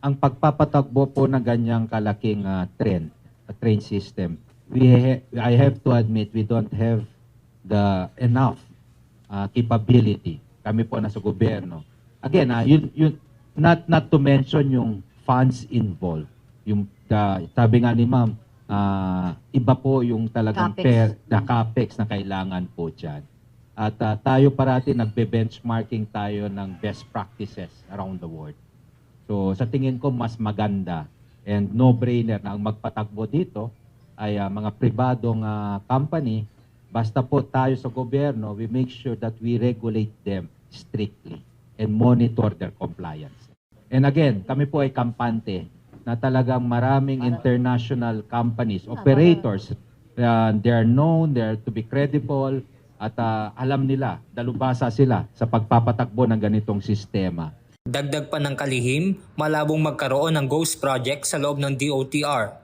ang pagpapatakbo po ng ganyang kalaking train system, I have to admit we don't have the enough capability. Kami po nasa gobyerno. Again, not to mention yung funds involved. Yung sabi nga ni Ma'am, iba po yung talagang Capex. capex na kailangan po dyan. At tayo parati nagbe-benchmarking tayo ng best practices around the world. So sa tingin ko mas maganda and no-brainer na ang magpatakbo dito ay mga pribadong company. Basta po tayo sa gobyerno, we make sure that we regulate them strictly and monitor their compliance. And again, kami po ay kampante na talagang maraming international companies, operators, they are known, they are to be credible, at alam nila, dalubhasa sila sa pagpapatakbo ng ganitong sistema. Dagdag pa ng kalihim, malabong magkaroon ng ghost project sa loob ng DOTR.